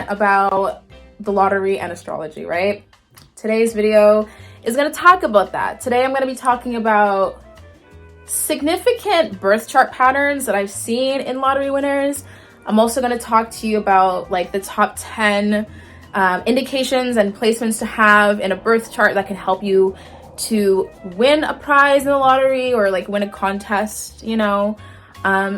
about the lottery and astrology, right? Today's video is going to talk about that. Today I'm going to be talking about significant birth chart patterns that I've seen in lottery winners. I'm also going to talk to you about like the top 10 indications and placements to have in a birth chart that can help you to win a prize in the lottery or like win a contest, you know.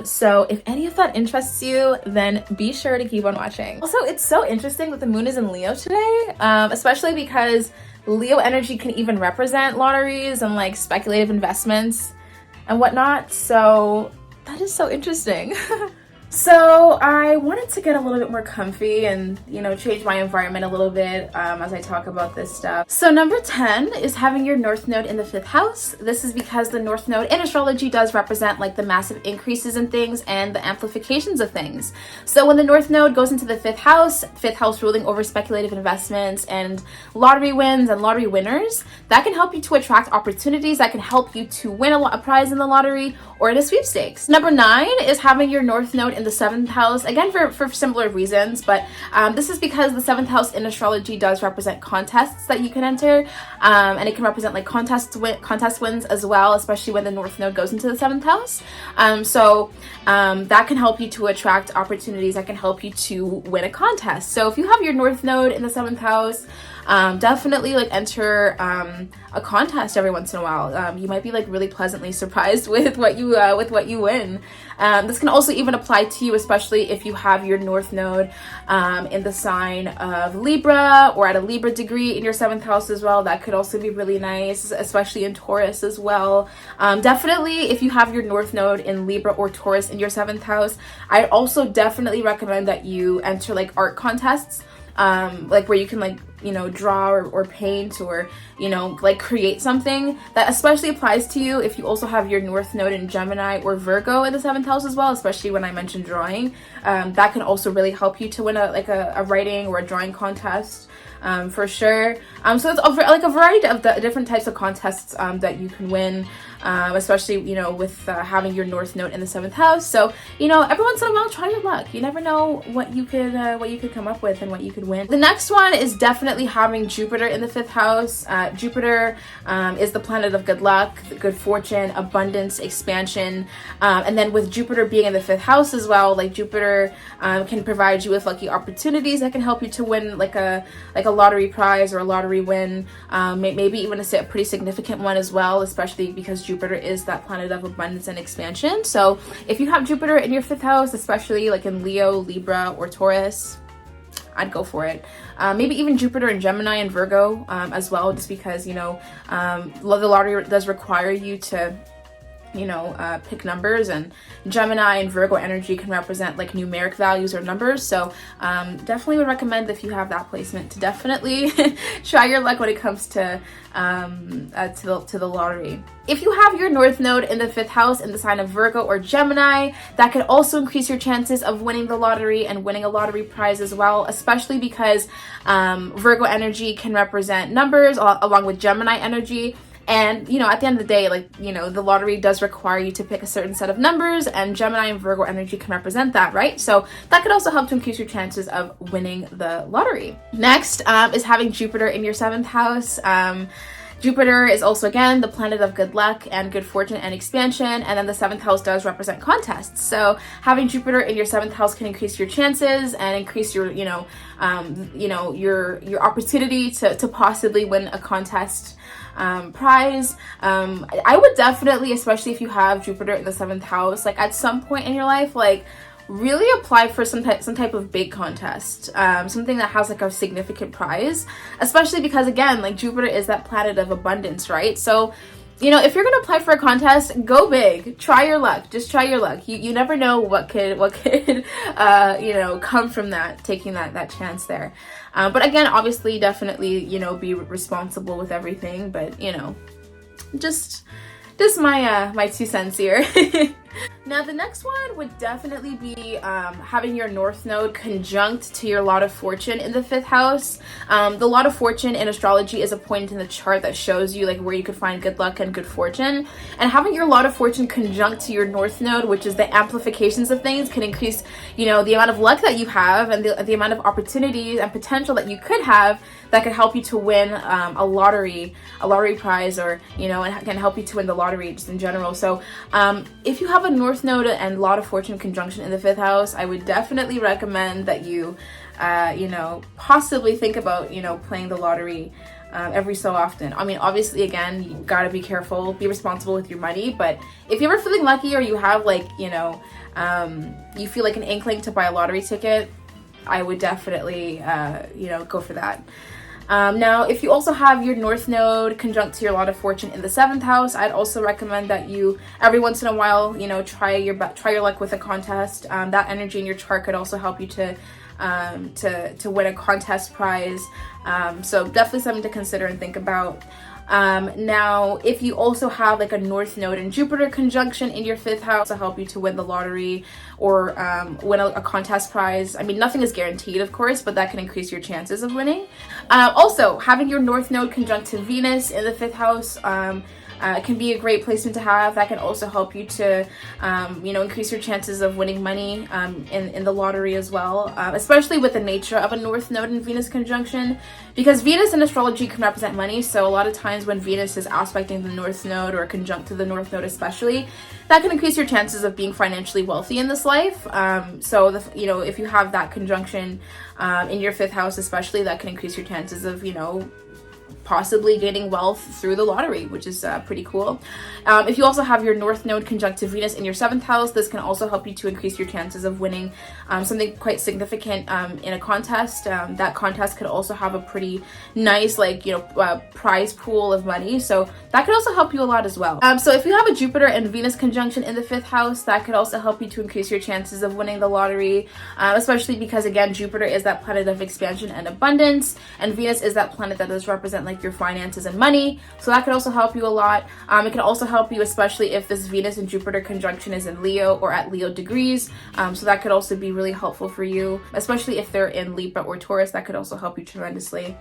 So if any of that interests you, then be sure to keep on watching. Also, it's so interesting that the moon is in Leo today, especially because Leo energy can even represent lotteries and like speculative investments and whatnot. So that is so interesting. So I wanted to get a little bit more comfy and, you know, change my environment a little bit as I talk about this stuff. So number 10 is having your North Node in the 5th house. This is because the North Node in astrology does represent like the massive increases in things and the amplifications of things. So when the North Node goes into the 5th house ruling over speculative investments and lottery wins and lottery winners, that can help you to attract opportunities, that can help you to win a prize in the lottery or in a sweepstakes. Number 9 is having your North Node in the 7th house, again for similar reasons, but this is because the 7th house in astrology does represent contests that you can enter, and it can represent like contest wins as well, especially when the North Node goes into the 7th house. So that can help you to attract opportunities, that can help you to win a contest. So if you have your North Node in the 7th house, definitely like enter a contest every once in a while. You might be like really pleasantly surprised with what you win. This can also even apply to you, especially if you have your North Node in the sign of Libra or at a Libra degree in your 7th house as well. That could also be really nice, especially in Taurus as well. Definitely if you have your North Node in Libra or Taurus in your 7th house, I also definitely recommend that you enter like art contests, like where you can like, you know, draw or paint or, you know, like create something. That especially applies to you if you also have your North Node in Gemini or Virgo in the 7th house as well, especially when I mentioned drawing. That can also really help you to win a writing or a drawing contest. For sure. So it's like a variety of the different types of contests that you can win, especially, you know, with having your North Node in the 7th house. So, you know, every once in a while, try your luck. You never know what you could come up with and what you could win. The next one is definitely having Jupiter in the 5th house. Jupiter is the planet of good luck, good fortune, abundance, expansion, and then with Jupiter being in the 5th house as well, like Jupiter can provide you with lucky opportunities that can help you to win like a lottery prize or a lottery win, maybe even a pretty significant one as well, especially because Jupiter is that planet of abundance and expansion. So if you have Jupiter in your 5th house, especially like in Leo, Libra, or Taurus, I'd go for it. Maybe even Jupiter in Gemini and Virgo as well, just because, you know, the lottery does require you to, you know, pick numbers, and Gemini and Virgo energy can represent like numeric values or numbers. So definitely would recommend, if you have that placement, to definitely try your luck when it comes to the lottery. If you have your North Node in the 5th house in the sign of Virgo or Gemini, that could also increase your chances of winning the lottery and winning a lottery prize as well, especially because Virgo energy can represent numbers along with Gemini energy. And, you know, at the end of the day, like, you know, the lottery does require you to pick a certain set of numbers, and Gemini and Virgo energy can represent that, right? So that could also help to increase your chances of winning the lottery. Next is having Jupiter in your 7th house. Jupiter is also, again, the planet of good luck and good fortune and expansion, and then the 7th house does represent contests. So having Jupiter in your 7th house can increase your chances and increase your, your opportunity to possibly win a contest prize. I would definitely, especially if you have Jupiter in the 7th house, like at some point in your life, like really apply for some type of big contest, something that has like a significant prize, especially because, again, like Jupiter is that planet of abundance, right? So, you know, if you're gonna apply for a contest, go big, try your luck, just try your luck. You never know what could you know, come from that, taking that chance there. But again, obviously, definitely, you know, be responsible with everything, but, you know, just my 2 cents here. Now, the next one would definitely be having your North Node conjunct to your Lot of Fortune in the 5th house. The Lot of Fortune in astrology is a point in the chart that shows you like where you could find good luck and good fortune. And having your Lot of Fortune conjunct to your North Node, which is the amplifications of things, can increase, you know, the amount of luck that you have and the amount of opportunities and potential that you could have that could help you to win a lottery prize, or, you know, and can help you to win the lottery just in general. So if you have a North Node and Lot of Fortune conjunction in the 5th house, I would definitely recommend that you, you know, possibly think about, you know, playing the lottery every so often. I mean, obviously, again, you gotta be careful, be responsible with your money, but if you're ever feeling lucky or you have like, you know, you feel like an inkling to buy a lottery ticket, I would definitely, you know, go for that. Now, if you also have your North Node conjunct to your Lot of Fortune in the 7th house, I'd also recommend that you, every once in a while, you know, try your luck with a contest. That energy in your chart could also help you to win a contest prize. So definitely something to consider and think about. Now, if you also have like a North Node and Jupiter conjunction in your 5th house to help you to win the lottery or win a contest prize. I mean, nothing is guaranteed, of course, but that can increase your chances of winning. Also, having your North Node conjunct to Venus in the 5th house can be a great placement to have. That can also help you to, you know, increase your chances of winning money in the lottery as well, especially with the nature of a North Node and Venus conjunction, because Venus in astrology can represent money. So a lot of times when Venus is aspecting the North Node or conjunct to the North Node especially, that can increase your chances of being financially wealthy in this life. So, you know, if you have that conjunction in your 5th house especially, that can increase your chances of, you know, possibly gaining wealth through the lottery, which is pretty cool. If you also have your North Node conjunct to Venus in your 7th house, this can also help you to increase your chances of winning something quite significant in a contest. That contest could also have a pretty nice, like, you know, prize pool of money, so that could also help you a lot as well. So if you have a Jupiter and Venus conjunction in the 5th house, that could also help you to increase your chances of winning the lottery, especially because, again, Jupiter is that planet of expansion and abundance, and Venus is that planet that does represent like your finances and money, so that could also help you a lot. It can also help you, especially if this Venus and Jupiter conjunction is in Leo or at Leo degrees, so that could also be really helpful for you, especially if they're in Libra or Taurus. That could also help you tremendously.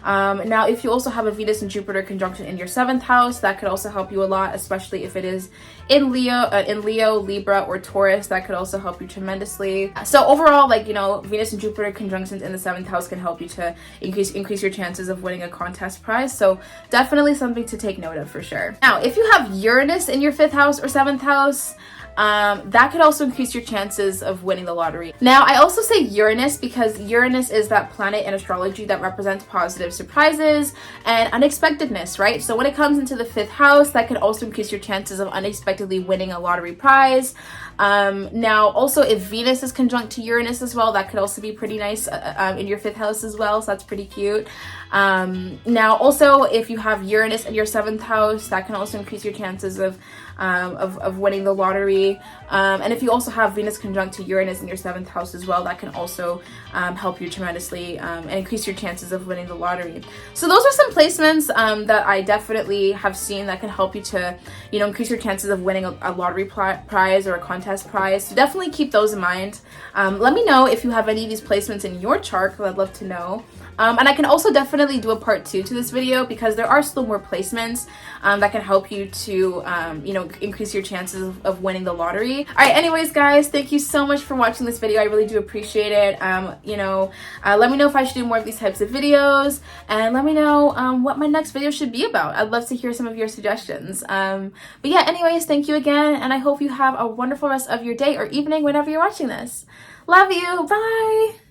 Now, if you also have a Venus and Jupiter conjunction in your 7th house, that could also help you a lot, especially if it is in Leo, Libra, or Taurus. That could also help you tremendously. So overall, like, you know, Venus and Jupiter conjunctions in the 7th house can help you to increase your chances of winning a contest prize. So definitely something to take note of for sure. Now, if you have Uranus in your 5th house or 7th house, that could also increase your chances of winning the lottery. Now, I also say Uranus because Uranus is that planet in astrology that represents positive surprises and unexpectedness, right? So when it comes into the 5th house, that could also increase your chances of unexpectedly winning a lottery prize. Now, also, if Venus is conjunct to Uranus as well, that could also be pretty nice in your 5th house as well, so that's pretty cute. Now, also, if you have Uranus in your 7th house, that can also increase your chances of winning the lottery. And if you also have Venus conjunct to Uranus in your 7th house as well, that can also help you tremendously and increase your chances of winning the lottery. So those are some placements that I definitely have seen that can help you to, you know, increase your chances of winning a lottery prize or a contest prize. So definitely keep those in mind. Let me know if you have any of these placements in your chart, because I'd love to know. And I can also definitely do a part 2 to this video, because there are still more placements that can help you to, you know, increase your chances of winning the lottery. All right, anyways, guys, thank you so much for watching this video. I really do appreciate it. You know, let me know if I should do more of these types of videos, and let me know what my next video should be about. I'd love to hear some of your suggestions. But yeah, anyways, thank you again, and I hope you have a wonderful rest of your day or evening whenever you're watching this. Love you. Bye.